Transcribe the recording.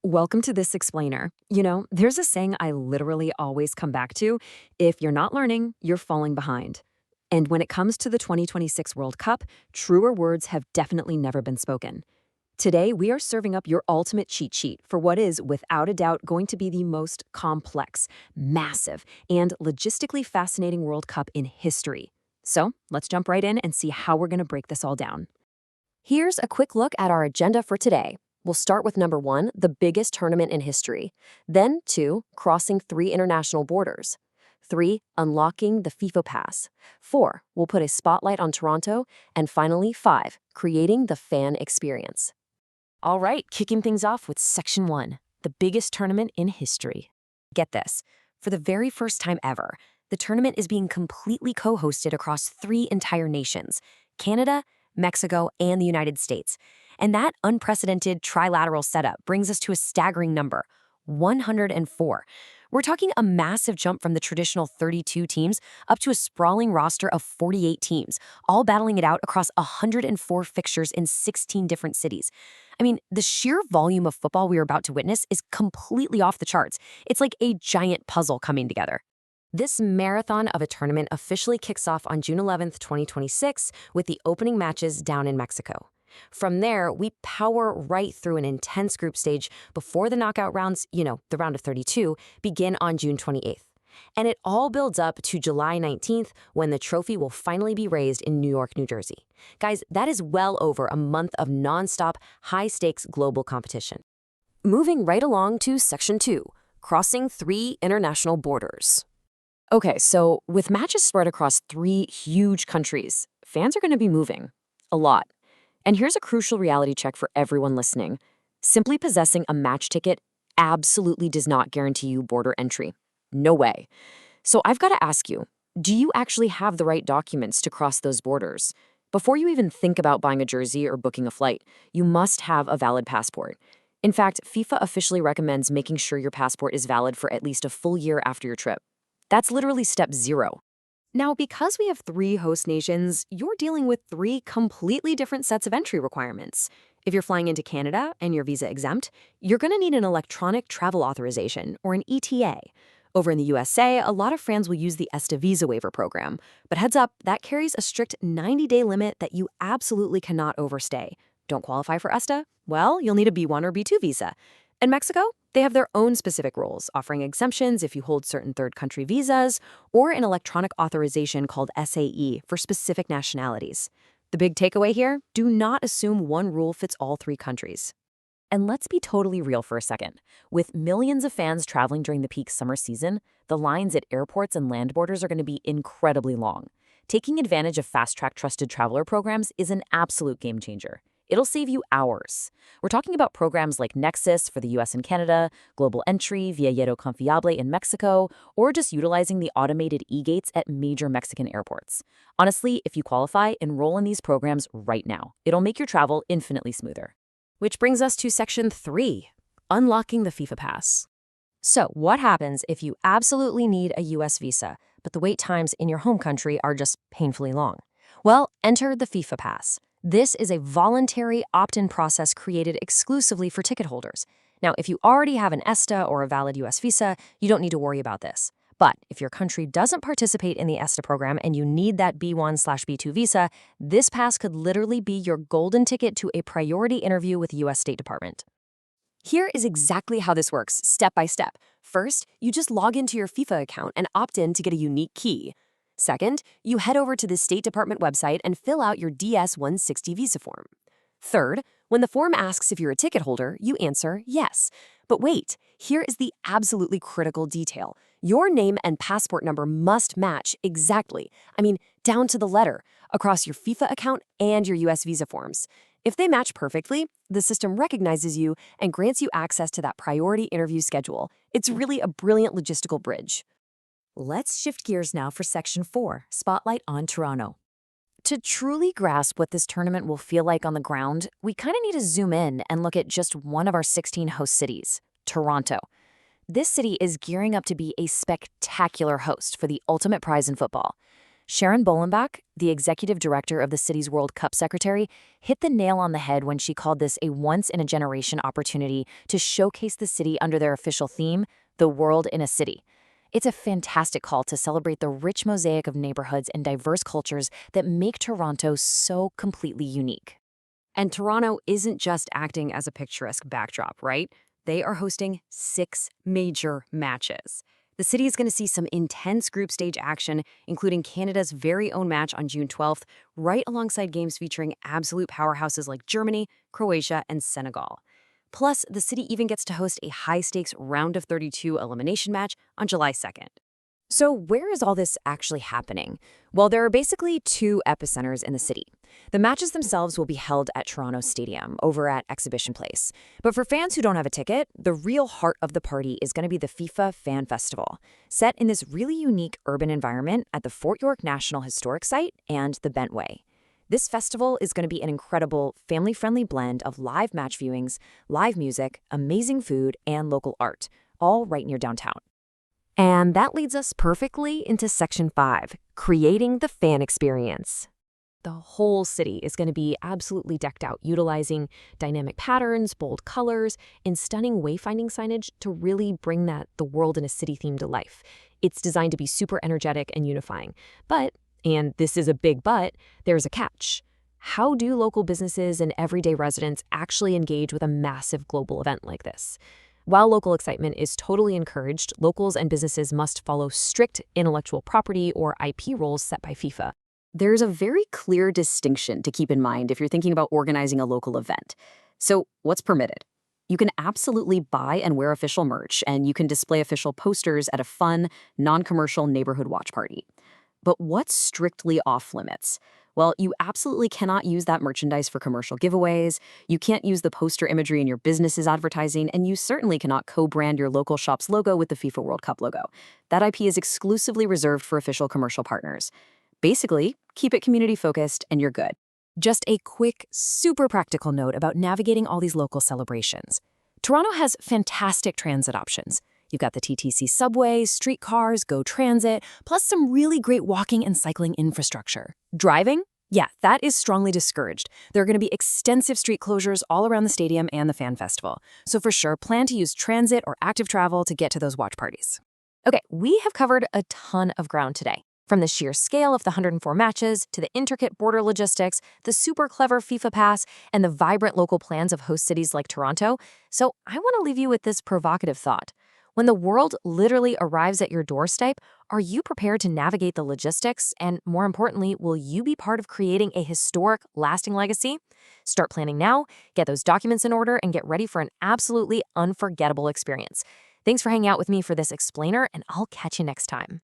Welcome to this explainer. There's a saying I literally always come back to: if you're not learning, you're falling behind. And when it comes to the 2026 World Cup, truer words have definitely never been spoken. Today, we are serving up your ultimate cheat sheet for what is, without a doubt, going to be the most complex, massive, and logistically fascinating World Cup in history. So let's jump right in and see how we're going to break this all down. Here's a quick look at our agenda for today. We'll start with number 1, the biggest tournament in history. Then 2, crossing 3 international borders. 3, unlocking the FIFA PASS. 4, we'll put a spotlight on Toronto. And finally, 5, creating the fan experience. All right, kicking things off with Section 1, the biggest tournament in history. Get this, for the very first time ever, the tournament is being completely co-hosted across 3 entire nations: Canada, Mexico, and the United States. And that unprecedented trilateral setup brings us to a staggering number: 104. We're talking a massive jump from the traditional 32 teams up to a sprawling roster of 48 teams, all battling it out across 104 fixtures in 16 different cities. I mean, the sheer volume of football we are about to witness is completely off the charts. It's like a giant puzzle coming together. This marathon of a tournament officially kicks off on June 11th, 2026, with the opening matches down in Mexico. From there, we power right through an intense group stage before the knockout rounds, the round of 32, begin on June 28th. And it all builds up to July 19th, when the trophy will finally be raised in New York, New Jersey. Guys, that is well over a month of nonstop, high-stakes global competition. Moving right along to Section 2, crossing 3 international borders. Okay, so with matches spread across 3 huge countries, fans are going to be moving. A lot. And here's a crucial reality check for everyone listening. Simply possessing a match ticket absolutely does not guarantee you border entry. No way. So I've got to ask you, do you actually have the right documents to cross those borders? Before you even think about buying a jersey or booking a flight, you must have a valid passport. In fact, FIFA officially recommends making sure your passport is valid for at least a full year after your trip. That's literally step 0. Now, because we have 3 host nations, you're dealing with 3 completely different sets of entry requirements. If you're flying into Canada and you're visa exempt, you're going to need an electronic travel authorization, or an ETA. Over in the USA, a lot of fans will use the ESTA visa waiver program. But heads up, that carries a strict 90-day limit that you absolutely cannot overstay. Don't qualify for ESTA? Well, you'll need a B1 or B2 visa. In Mexico, they have their own specific rules, offering exemptions if you hold certain third-country visas, or an electronic authorization called SAE for specific nationalities. The big takeaway here: do not assume one rule fits all 3 countries. And let's be totally real for a second. With millions of fans traveling during the peak summer season, the lines at airports and land borders are going to be incredibly long. Taking advantage of fast-track trusted traveler programs is an absolute game changer. It'll save you hours. We're talking about programs like Nexus for the US and Canada, Global Entry, Viajero Confiable in Mexico, or just utilizing the automated e-gates at major Mexican airports. Honestly, if you qualify, enroll in these programs right now. It'll make your travel infinitely smoother. Which brings us to Section 3, unlocking the FIFA PASS. So, what happens if you absolutely need a US visa, but the wait times in your home country are just painfully long? Well, enter the FIFA PASS. This is a voluntary opt-in process created exclusively for ticket holders. Now, if you already have an ESTA or a valid US visa, you don't need to worry about this. But if your country doesn't participate in the ESTA program and you need that B1/B2 visa, this pass could literally be your golden ticket to a priority interview with the US State Department. Here is exactly how this works, step by step. First, you just log into your FIFA account and opt in to get a unique key. Second, you head over to the State Department website and fill out your DS-160 visa form. Third, when the form asks if you're a ticket holder, you answer yes. But wait, here is the absolutely critical detail. Your name and passport number must match exactly, down to the letter, across your FIFA account and your US visa forms. If they match perfectly, the system recognizes you and grants you access to that priority interview schedule. It's really a brilliant logistical bridge. Let's shift gears now for Section 4, spotlight on Toronto. To truly grasp what this tournament will feel like on the ground, we kind of need to zoom in and look at just one of our 16 host cities, Toronto. This city is gearing up to be a spectacular host for the ultimate prize in football. Sharon Bolenbach, the executive director of the city's World Cup secretary, hit the nail on the head when she called this a once-in-a-generation opportunity to showcase the city under their official theme, The World in a City. It's a fantastic call to celebrate the rich mosaic of neighborhoods and diverse cultures that make Toronto so completely unique. And Toronto isn't just acting as a picturesque backdrop, right? They are hosting 6 major matches. The city is going to see some intense group stage action, including Canada's very own match on June 12th, right alongside games featuring absolute powerhouses like Germany, Croatia, and Senegal. Plus, the city even gets to host a high-stakes round of 32 elimination match on July 2nd. So where is all this actually happening? Well, there are basically 2 epicenters in the city. The matches themselves will be held at Toronto Stadium, over at Exhibition Place. But for fans who don't have a ticket, the real heart of the party is going to be the FIFA Fan Festival, set in this really unique urban environment at the Fort York National Historic Site and the Bentway. This festival is going to be an incredible, family-friendly blend of live match viewings, live music, amazing food, and local art, all right near downtown. And that leads us perfectly into Section 5, creating the fan experience. The whole city is going to be absolutely decked out, utilizing dynamic patterns, bold colors, and stunning wayfinding signage to really bring the world in a city theme to life. It's designed to be super energetic and unifying. But, and this is a big but, there's a catch. How do local businesses and everyday residents actually engage with a massive global event like this? While local excitement is totally encouraged, locals and businesses must follow strict intellectual property or IP rules set by FIFA. There's a very clear distinction to keep in mind if you're thinking about organizing a local event. So, what's permitted? You can absolutely buy and wear official merch, and you can display official posters at a fun, non-commercial neighborhood watch party. But what's strictly off limits? Well, you absolutely cannot use that merchandise for commercial giveaways, you can't use the poster imagery in your business's advertising, and you certainly cannot co-brand your local shop's logo with the FIFA World Cup logo. That IP is exclusively reserved for official commercial partners. Basically, keep it community-focused and you're good. Just a quick, super practical note about navigating all these local celebrations. Toronto has fantastic transit options. You've got the TTC subways, streetcars, GO Transit, plus some really great walking and cycling infrastructure. Driving? Yeah, that is strongly discouraged. There are going to be extensive street closures all around the stadium and the fan festival. So for sure, plan to use transit or active travel to get to those watch parties. Okay, we have covered a ton of ground today. From the sheer scale of the 104 matches, to the intricate border logistics, the super clever FIFA Pass, and the vibrant local plans of host cities like Toronto. So I want to leave you with this provocative thought. When the world literally arrives at your doorstep, are you prepared to navigate the logistics? And more importantly, will you be part of creating a historic, lasting legacy? Start planning now, get those documents in order, and get ready for an absolutely unforgettable experience. Thanks for hanging out with me for this explainer, and I'll catch you next time.